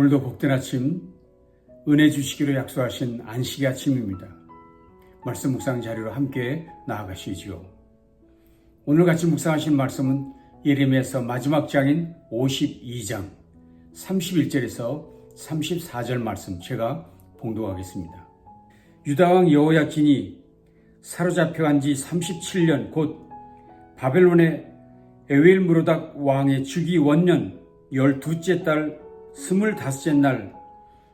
오늘도 복된 아침 은혜 주시기로 약속하신 안식의 아침입니다. 말씀 묵상 자료로 함께 나아가시지요. 오늘 같이 묵상하신 말씀은 예레미야서 마지막 장인 52장 31절에서 34절 말씀 제가 봉독하겠습니다. 유다왕 여호야킨이 사로잡혀간 지 37년 곧 바벨론의 에윌무로닥 왕의 즉위 원년 12째 달 25째 날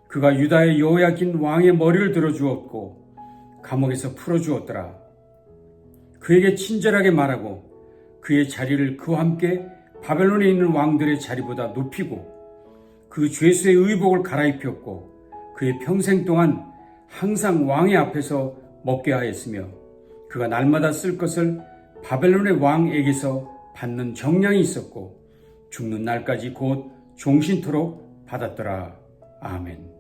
그가 유다의 여호야킨 왕의 머리를 들어주었고 감옥에서 풀어주었더라. 그에게 친절하게 말하고 그의 자리를 그와 함께 바벨론에 있는 왕들의 자리보다 높이고 그 죄수의 의복을 갈아입혔고 그의 평생 동안 항상 왕의 앞에서 먹게 하였으며 그가 날마다 쓸 것을 바벨론의 왕에게서 받는 정량이 있었고 죽는 날까지 곧 종신토록 받았더라. 아멘.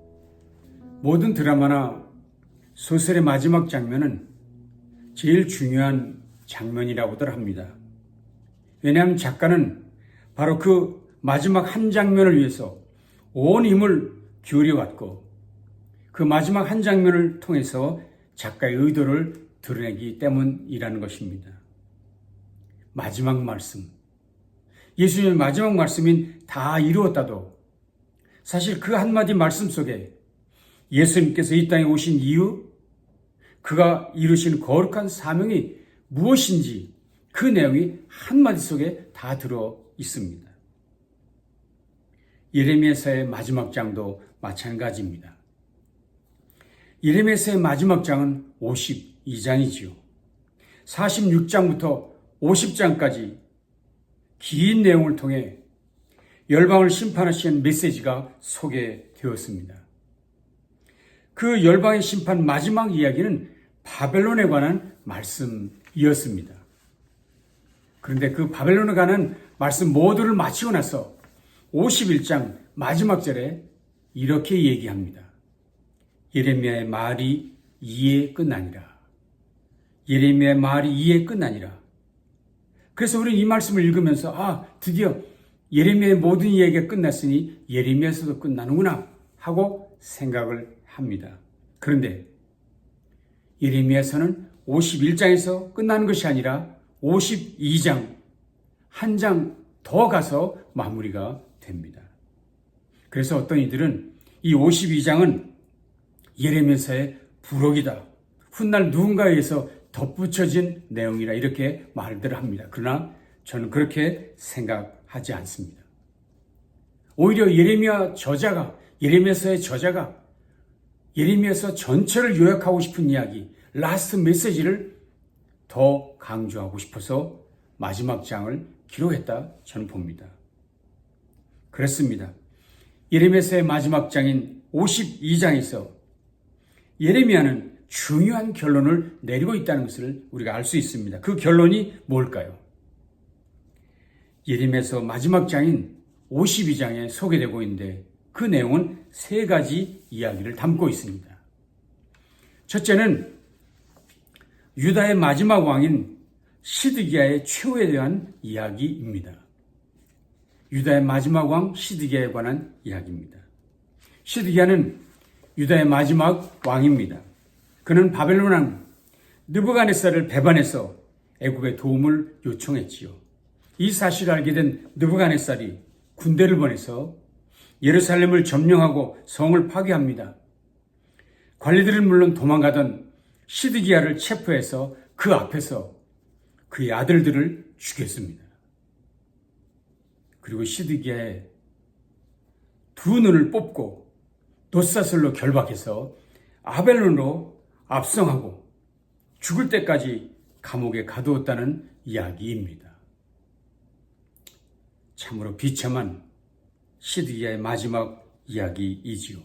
모든 드라마나 소설의 마지막 장면은 제일 중요한 장면이라고들 합니다. 왜냐하면 작가는 바로 그 마지막 한 장면을 위해서 온 힘을 기울여왔고 그 마지막 한 장면을 통해서 작가의 의도를 드러내기 때문이라는 것입니다. 마지막 말씀, 예수님의 마지막 말씀인 다 이루었다도 사실 그 한마디 말씀 속에 예수님께서 이 땅에 오신 이유, 그가 이루신 거룩한 사명이 무엇인지 그 내용이 한마디 속에 다 들어 있습니다. 예레미야서의 마지막 장도 마찬가지입니다. 예레미야서의 마지막 장은 52장이지요. 46장부터 50장까지 긴 내용을 통해 열방을 심판하시는 메시지가 소개되었습니다. 그 열방의 심판 마지막 이야기는 바벨론에 관한 말씀이었습니다. 그런데 그 바벨론에 관한 말씀 모두를 마치고 나서 51장 마지막 절에 이렇게 얘기합니다. 예레미야의 말이 이에 끝나니라. 예레미야의 말이 이에 끝나니라. 그래서 우리는 이 말씀을 읽으면서 드디어 예레미야의 모든 이야기가 끝났으니 예레미야서도 끝나는구나 하고 생각을 합니다. 그런데 예레미야서는 51장에서 끝나는 것이 아니라 52장 한 장 더 가서 마무리가 됩니다. 그래서 어떤 이들은 이 52장은 예레미야서의 부록이다. 훗날 누군가에 의해서 덧붙여진 내용이라 이렇게 말들 합니다. 그러나 저는 그렇게 생각하지 않습니다. 오히려 예레미야서의 저자가 예레미야서 전체를 요약하고 싶은 이야기, 라스트 메시지를 더 강조하고 싶어서 마지막 장을 기록했다 저는 봅니다. 그렇습니다. 예레미야서의 마지막 장인 52장에서 예레미야는 중요한 결론을 내리고 있다는 것을 우리가 알 수 있습니다. 그 결론이 뭘까요? 예레미야서 마지막 장인 52장에 소개되고 있는데 그 내용은 세 가지 이야기를 담고 있습니다. 첫째는 유다의 마지막 왕인 시드기야의 최후에 대한 이야기입니다. 유다의 마지막 왕 시드기야에 관한 이야기입니다. 시드기야는 유다의 마지막 왕입니다. 그는 바벨론 왕 느부갓네살을 배반해서 애굽의 도움을 요청했지요. 이 사실을 알게 된 느부갓네살이 군대를 보내서 예루살렘을 점령하고 성을 파괴합니다. 관리들은 물론 도망가던 시드기야를 체포해서 그 앞에서 그의 아들들을 죽였습니다. 그리고 시드기야의 두 눈을 뽑고 돛사슬로 결박해서 아벨론으로 압송하고 죽을 때까지 감옥에 가두었다는 이야기입니다. 참으로 비참한 시드기야의 마지막 이야기이지요.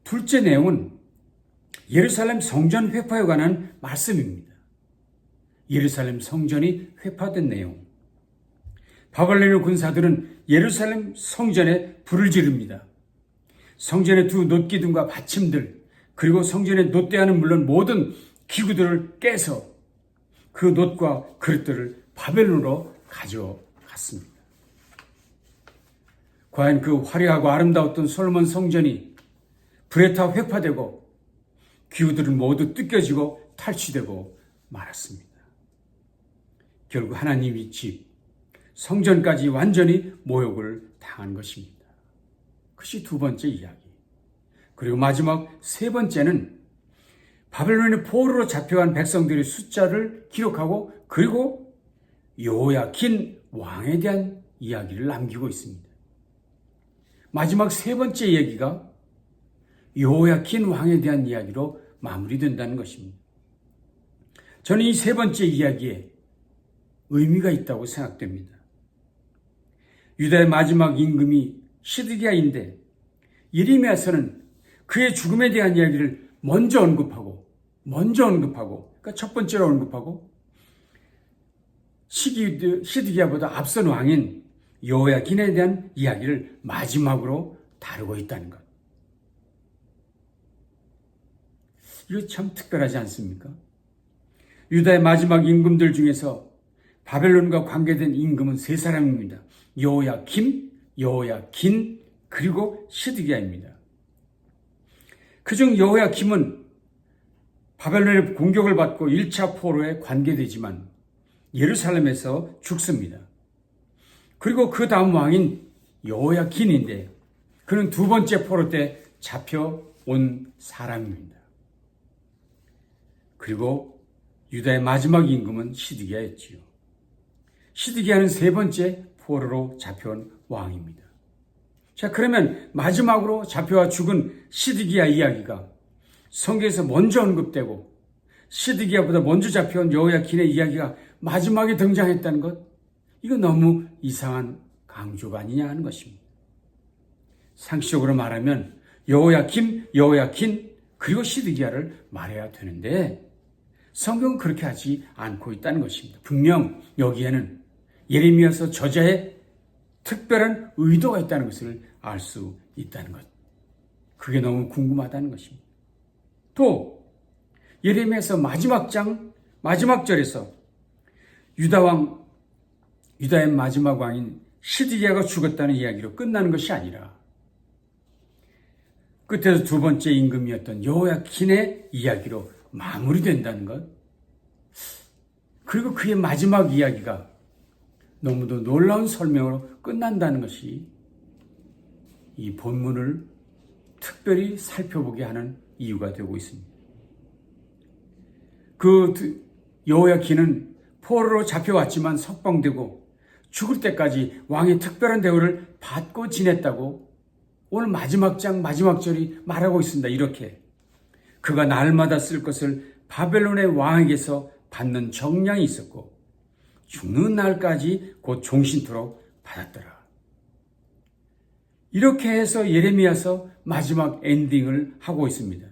둘째 내용은 예루살렘 성전 회파에 관한 말씀입니다. 예루살렘 성전이 회파된 내용. 바벨론의 군사들은 예루살렘 성전에 불을 지릅니다. 성전의 두 놋기둥과 받침들 그리고 성전의 놋대야는 물론 모든 기구들을 깨서 그 놋과 그릇들을 바벨론으로 가져갔습니다. 과연 그 화려하고 아름다웠던 솔로몬 성전이 불에 타 회파되고 기후들은 모두 뜯겨지고 탈취되고 말았습니다. 결국 하나님의 집, 성전까지 완전히 모욕을 당한 것입니다. 그것이 두 번째 이야기. 그리고 마지막 세 번째는 바벨론의 포로로 잡혀간 백성들의 숫자를 기록하고 그리고 여호야킨 왕에 대한 이야기를 남기고 있습니다. 마지막 세 번째 얘기가 여호야킨 왕에 대한 이야기로 마무리된다는 것입니다. 저는 이 세 번째 이야기에 의미가 있다고 생각됩니다. 유다의 마지막 임금이 시드기야인데 예레미야서는 그의 죽음에 대한 이야기를 먼저 언급하고 그러니까 첫 번째로 언급하고 시드기야보다 앞선 왕인 여호야킨에 대한 이야기를 마지막으로 다루고 있다는 것. 이거 참 특별하지 않습니까? 유다의 마지막 임금들 중에서 바벨론과 관계된 임금은 세 사람입니다. 여호야킴, 여호야킨, 그리고 시드기야입니다. 그중 여호야킴은 바벨론의 공격을 받고 1차 포로에 관계되지만 예루살렘에서 죽습니다. 그리고 그 다음 왕인 여호야킨인데 그는 두 번째 포로 때 잡혀온 사람입니다. 그리고 유다의 마지막 임금은 시드기야였지요. 시드기야는 세 번째 포로로 잡혀온 왕입니다. 자, 그러면 마지막으로 잡혀와 죽은 시드기야 이야기가 성경에서 먼저 언급되고 시드기야보다 먼저 잡혀온 여호야킨의 이야기가 마지막에 등장했다는 것, 이거 너무 이상한 강조가 아니냐 하는 것입니다. 상식적으로 말하면 여호야킴, 여호야킨, 그리고 시드기야를 말해야 되는데 성경은 그렇게 하지 않고 있다는 것입니다. 분명 여기에는 예레미야서 저자의 특별한 의도가 있다는 것을 알 수 있다는 것. 그게 너무 궁금하다는 것입니다. 또 예레미야서 마지막 장 마지막 절에서 유다의 마지막 왕인 시드기야가 죽었다는 이야기로 끝나는 것이 아니라 끝에서 두 번째 임금이었던 여호야킨의 이야기로 마무리된다는 것. 그리고 그의 마지막 이야기가 너무도 놀라운 설명으로 끝난다는 것이 이 본문을 특별히 살펴보게 하는 이유가 되고 있습니다. 그 여호야킨은 포로로 잡혀왔지만 석방되고 죽을 때까지 왕의 특별한 대우를 받고 지냈다고 오늘 마지막 장 마지막 절이 말하고 있습니다. 이렇게 그가 날마다 쓸 것을 바벨론의 왕에게서 받는 정량이 있었고 죽는 날까지 곧 종신토록 받았더라. 이렇게 해서 예레미야서 마지막 엔딩을 하고 있습니다.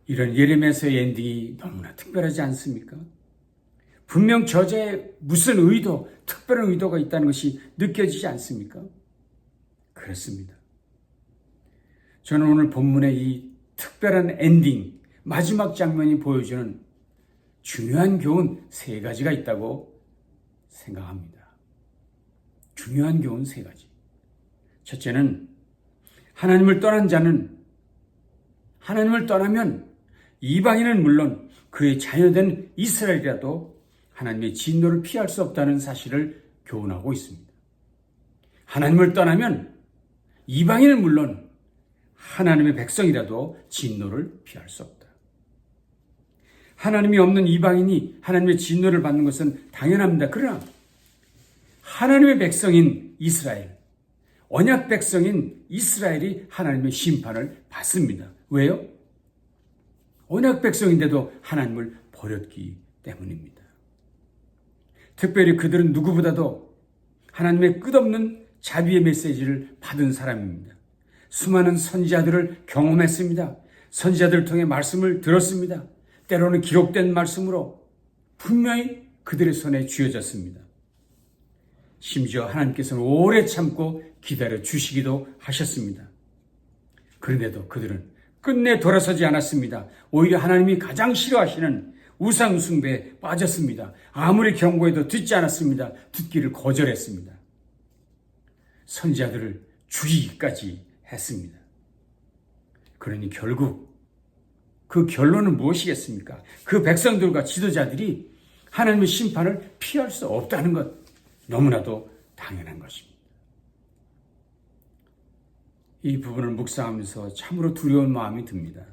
이런 예레미야서의 엔딩이 너무나 특별하지 않습니까? 분명 저자의 무슨 의도, 특별한 의도가 있다는 것이 느껴지지 않습니까? 그렇습니다. 저는 오늘 본문의 이 특별한 엔딩, 마지막 장면이 보여주는 중요한 교훈 세 가지가 있다고 생각합니다. 중요한 교훈 세 가지. 첫째는 하나님을 떠나면 이방인은 물론 그의 자녀된 이스라엘이라도 하나님의 진노를 피할 수 없다는 사실을 교훈하고 있습니다. 하나님을 떠나면 이방인은 물론 하나님의 백성이라도 진노를 피할 수 없다. 하나님이 없는 이방인이 하나님의 진노를 받는 것은 당연합니다. 그러나 하나님의 백성인 이스라엘, 언약 백성인 이스라엘이 하나님의 심판을 받습니다. 왜요? 언약 백성인데도 하나님을 버렸기 때문입니다. 특별히 그들은 누구보다도 하나님의 끝없는 자비의 메시지를 받은 사람입니다. 수많은 선지자들을 경험했습니다. 선지자들을 통해 말씀을 들었습니다. 때로는 기록된 말씀으로 분명히 그들의 손에 쥐어졌습니다. 심지어 하나님께서는 오래 참고 기다려 주시기도 하셨습니다. 그런데도 그들은 끝내 돌아서지 않았습니다. 오히려 하나님이 가장 싫어하시는 우상 숭배에 빠졌습니다. 아무리 경고해도 듣지 않았습니다. 듣기를 거절했습니다. 선지자들을 죽이기까지 했습니다. 그러니 결국 그 결론은 무엇이겠습니까? 그 백성들과 지도자들이 하나님의 심판을 피할 수 없다는 것, 너무나도 당연한 것입니다. 이 부분을 묵상하면서 참으로 두려운 마음이 듭니다.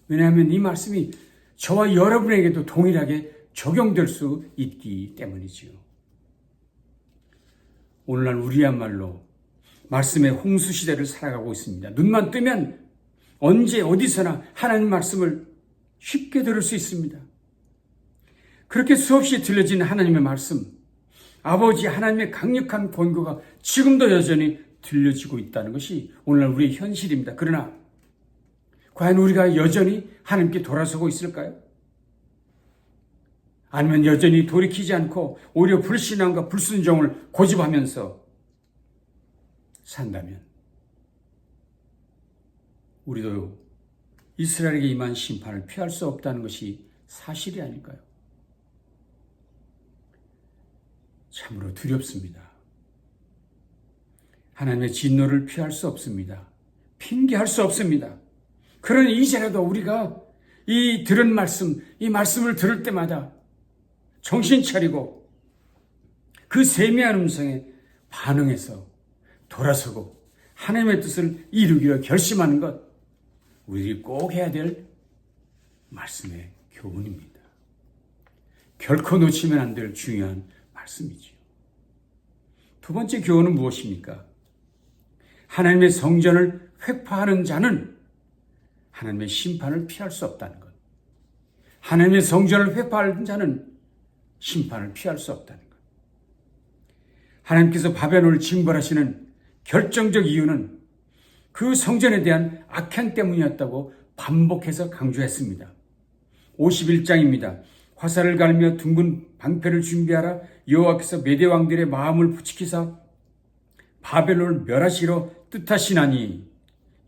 왜냐하면 이 말씀이 저와 여러분에게도 동일하게 적용될 수 있기 때문이지요. 오늘날 우리야말로 말씀의 홍수 시대를 살아가고 있습니다. 눈만 뜨면 언제 어디서나 하나님 말씀을 쉽게 들을 수 있습니다. 그렇게 수없이 들려진 하나님의 말씀, 아버지 하나님의 강력한 권고가 지금도 여전히 들려지고 있다는 것이 오늘날 우리의 현실입니다. 그러나 과연 우리가 여전히 하나님께 돌아서고 있을까요? 아니면 여전히 돌이키지 않고 오히려 불신앙과 불순종을 고집하면서 산다면 우리도 이스라엘에게 임한 심판을 피할 수 없다는 것이 사실이 아닐까요? 참으로 두렵습니다. 하나님의 진노를 피할 수 없습니다. 핑계할 수 없습니다. 그러니 이제라도 우리가 이 들은 말씀, 이 말씀을 들을 때마다 정신 차리고 그 세미한 음성에 반응해서 돌아서고 하나님의 뜻을 이루기로 결심하는 것, 우리들이 꼭 해야 될 말씀의 교훈입니다. 결코 놓치면 안 될 중요한 말씀이지요. 두 번째 교훈은 무엇입니까? 하나님의 성전을 회파하는 자는 하나님의 심판을 피할 수 없다는 것. 하나님의 성전을 회파하는 자는 심판을 피할 수 없다는 것. 하나님께서 바벨론을 징벌하시는 결정적 이유는 그 성전에 대한 악행 때문이었다고 반복해서 강조했습니다. 51장입니다. 화살을 갈며 둥근 방패를 준비하라. 여호와께서 메대 왕들의 마음을 부추기사 바벨론을 멸하시려 뜻하시나니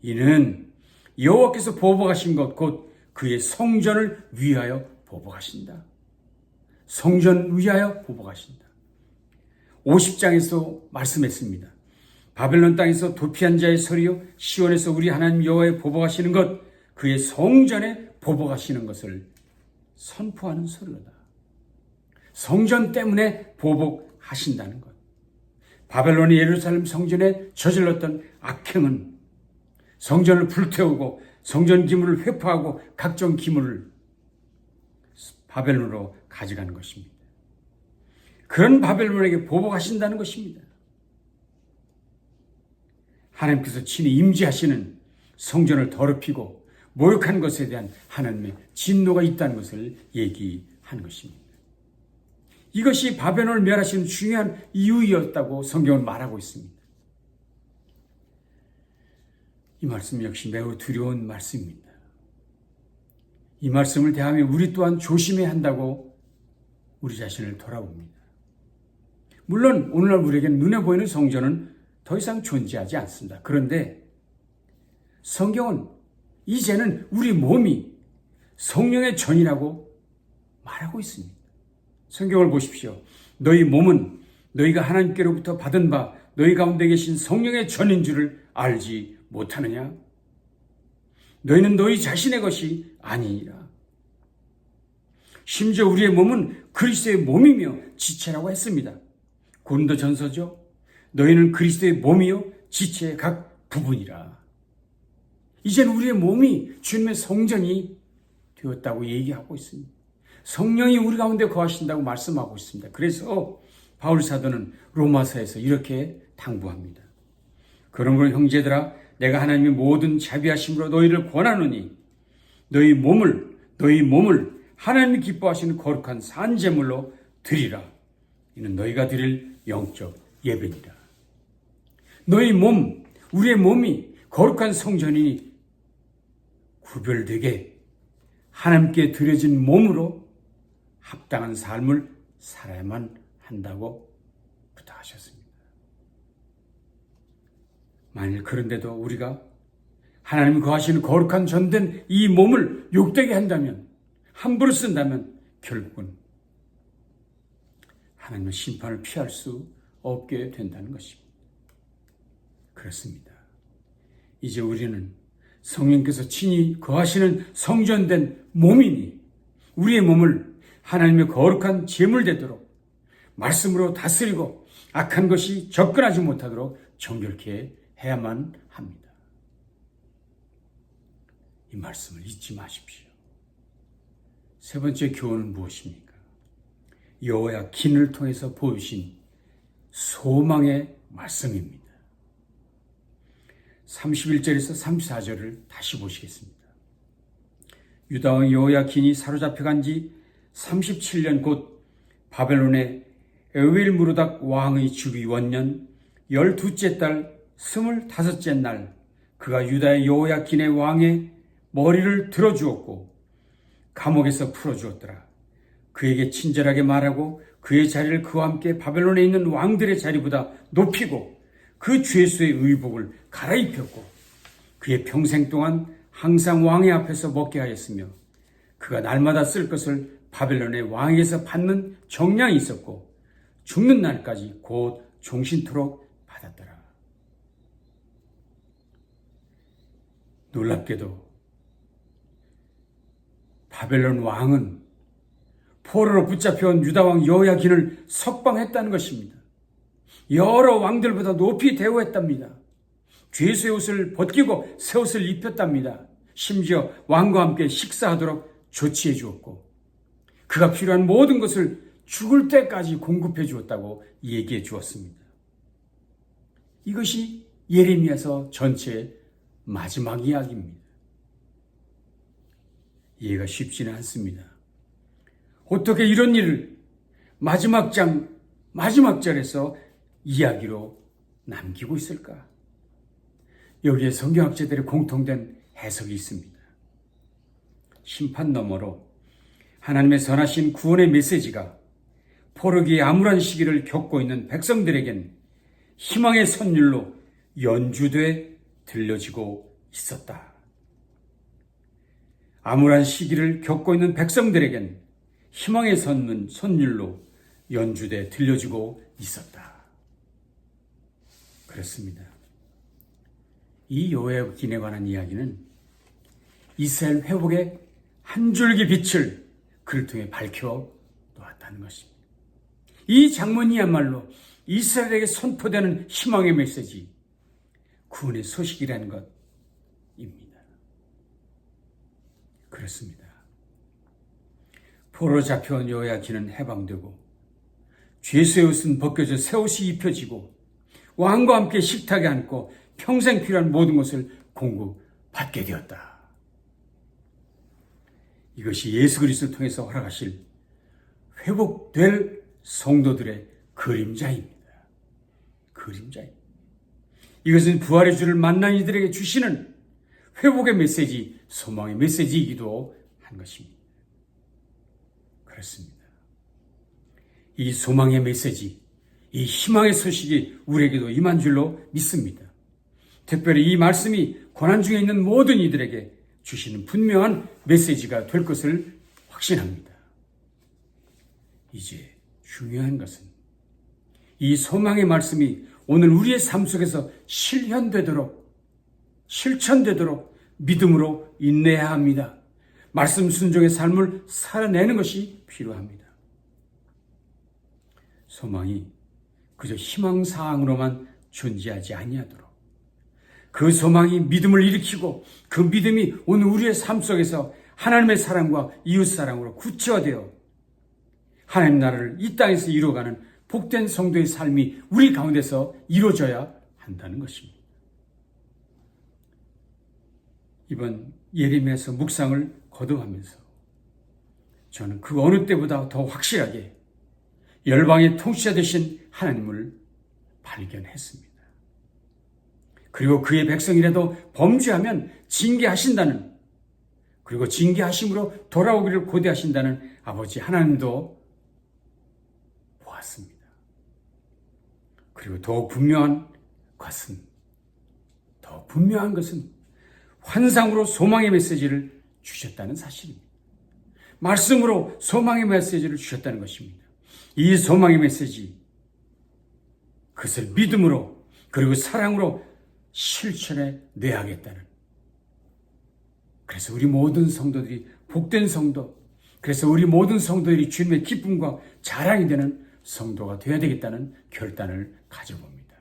이는 여호와께서 보복하신 것 곧 그의 성전을 위하여 보복하신다. 성전 위하여 보복하신다. 50장에서 말씀했습니다. 바벨론 땅에서 도피한 자의 소리요 시온에서 우리 하나님 여호와의 보복하시는 것 그의 성전에 보복하시는 것을 선포하는 소리로다. 성전 때문에 보복하신다는 것. 바벨론이 예루살렘 성전에 저질렀던 악행은 성전을 불태우고 성전 기물을 회파하고 각종 기물을 바벨론으로 가져가는 것입니다. 그런 바벨론에게 보복하신다는 것입니다. 하나님께서 친히 임재하시는 성전을 더럽히고 모욕한 것에 대한 하나님의 진노가 있다는 것을 얘기한 것입니다. 이것이 바벨론을 멸하시는 중요한 이유였다고 성경은 말하고 있습니다. 이 말씀 역시 매우 두려운 말씀입니다. 이 말씀을 대하며 우리 또한 조심해야 한다고 우리 자신을 돌아봅니다. 물론 오늘날 우리에게 눈에 보이는 성전은 더 이상 존재하지 않습니다. 그런데 성경은 이제는 우리 몸이 성령의 전이라고 말하고 있습니다. 성경을 보십시오. 너희 몸은 너희가 하나님께로부터 받은 바 너희 가운데 계신 성령의 전인 줄을 알지 못하느냐? 너희는 너희 자신의 것이 아니니라. 심지어 우리의 몸은 그리스도의 몸이며 지체라고 했습니다. 고린도 전서죠. 너희는 그리스도의 몸이요 지체의 각 부분이라. 이제는 우리의 몸이 주님의 성전이 되었다고 얘기하고 있습니다. 성령이 우리 가운데 거하신다고 말씀하고 있습니다. 그래서 바울 사도는 로마서에서 이렇게 당부합니다. 그러므로 형제들아 내가 하나님의 모든 자비하심으로 너희를 권하노니 너희 몸을 하나님이 기뻐하시는 거룩한 산제물로 드리라. 이는 너희가 드릴 영적 예배니라. 너희 몸, 우리의 몸이 거룩한 성전이니 구별되게 하나님께 드려진 몸으로 합당한 삶을 살아야만 한다고 부탁하셨습니다. 만일 그런데도 우리가 하나님이 거하시는 거룩한 전된 이 몸을 욕되게 한다면, 함부로 쓴다면 결국은 하나님의 심판을 피할 수 없게 된다는 것입니다. 그렇습니다. 이제 우리는 성령께서 친히 거하시는 성전된 몸이니 우리의 몸을 하나님의 거룩한 제물 되도록 말씀으로 다스리고 악한 것이 접근하지 못하도록 정결케 해야만 합니다. 이 말씀을 잊지 마십시오. 세 번째 교훈은 무엇입니까? 여호야 긴을 통해서 보여주신 소망의 말씀입니다. 31절에서 34절을 다시 보시겠습니다. 유다왕 여호야긴이 사로잡혀간 지 37년 곧 바벨론의 에윌무르닥 왕의 주기 원년 12째 달 25째 날 그가 유다의 여호야긴의 왕의 머리를 들어주었고 감옥에서 풀어주었더라. 그에게 친절하게 말하고 그의 자리를 그와 함께 바벨론에 있는 왕들의 자리보다 높이고 그 죄수의 의복을 갈아입혔고 그의 평생 동안 항상 왕의 앞에서 먹게 하였으며 그가 날마다 쓸 것을 바벨론의 왕에게서 받는 정량이 있었고 죽는 날까지 곧 종신토록 받았더라. 놀랍게도 바벨론 왕은 포로로 붙잡혀온 유다왕 여호야긴을 석방했다는 것입니다. 여러 왕들보다 높이 대우했답니다. 죄수의 옷을 벗기고 새 옷을 입혔답니다. 심지어 왕과 함께 식사하도록 조치해 주었고 그가 필요한 모든 것을 죽을 때까지 공급해 주었다고 얘기해 주었습니다. 이것이 예레미야서 전체의 마지막 이야기입니다. 이해가 쉽지는 않습니다. 어떻게 이런 일을 마지막 장, 마지막 절에서 이야기로 남기고 있을까? 여기에 성경학자들의 공통된 해석이 있습니다. 심판 너머로 하나님의 선하신 구원의 메시지가 포로기의 암울한 시기를 겪고 있는 백성들에겐 희망의 선율로 연주돼 들려지고 있었다. 암울한 시기를 겪고 있는 백성들에겐 희망의 선율로 연주돼 들려지고 있었다. 그렇습니다. 이 여호야긴에 관한 이야기는 이스라엘 회복의 한 줄기 빛을 그를 통해 밝혀 놓았다는 것입니다. 이 장면이야말로 이스라엘에게 선포되는 희망의 메시지, 구원의 소식이라는 것입니다. 그렇습니다. 포로로 잡혀온 여호야긴은 해방되고 죄수의 옷은 벗겨져 새 옷이 입혀지고 왕과 함께 식탁에 앉고 평생 필요한 모든 것을 공급받게 되었다. 이것이 예수 그리스도를 통해서 허락하실 회복될 성도들의 그림자입니다. 그림자입니다. 이것은 부활의 주를 만난 이들에게 주시는 회복의 메시지, 소망의 메시지이기도 한 것입니다. 그렇습니다. 이 소망의 메시지, 이 희망의 소식이 우리에게도 임한 줄로 믿습니다. 특별히 이 말씀이 고난 중에 있는 모든 이들에게 주시는 분명한 메시지가 될 것을 확신합니다. 이제 중요한 것은 이 소망의 말씀이 오늘 우리의 삶 속에서 실현되도록, 실천되도록 믿음으로 인내해야 합니다. 말씀 순종의 삶을 살아내는 것이 필요합니다. 소망이 그저 희망사항으로만 존재하지 아니하도록 그 소망이 믿음을 일으키고 그 믿음이 오늘 우리의 삶 속에서 하나님의 사랑과 이웃사랑으로 구체화되어 하나님 나라를 이 땅에서 이루어가는 복된 성도의 삶이 우리 가운데서 이루어져야 한다는 것입니다. 이번 예레미야서 묵상을 거듭하면서 저는 그 어느 때보다 더 확실하게 열방의 통치자 되신 하나님을 발견했습니다. 그리고 그의 백성이라도 범죄하면 징계하신다는, 그리고 징계하심으로 돌아오기를 고대하신다는 아버지 하나님도 보았습니다. 그리고 더 분명한 것은 환상으로 소망의 메시지를 주셨다는 사실입니다. 말씀으로 소망의 메시지를 주셨다는 것입니다. 이 소망의 메시지, 그것을 믿음으로 그리고 사랑으로 실천해 내야겠다는, 그래서 우리 모든 성도들이 복된 성도, 그래서 우리 모든 성도들이 주님의 기쁨과 자랑이 되는 성도가 되어야 되겠다는 결단을 가져봅니다.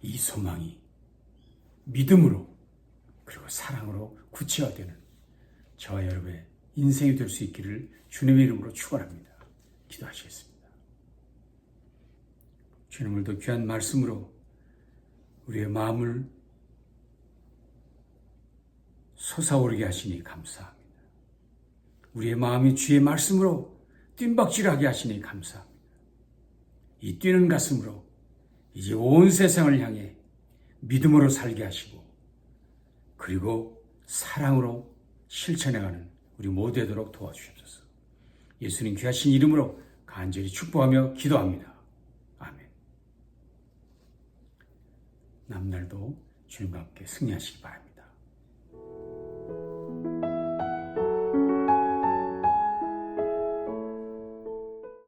이 소망이 믿음으로 그리고 사랑으로 구체화되는 저와 여러분의 인생이 될 수 있기를 주님의 이름으로 축원합니다. 기도하시겠습니다. 주님, 오늘도 귀한 말씀으로 우리의 마음을 솟아오르게 하시니 감사합니다. 우리의 마음이 주의 말씀으로 뜀박질하게 하시니 감사합니다. 이 뛰는 가슴으로 이제 온 세상을 향해 믿음으로 살게 하시고 그리고 사랑으로 실천해가는 우리 모두 되도록 도와주시옵소서. 예수님 귀하신 이름으로 간절히 축복하며 기도합니다. 아멘. 남날도 주님과 함께 승리하시기 바랍니다.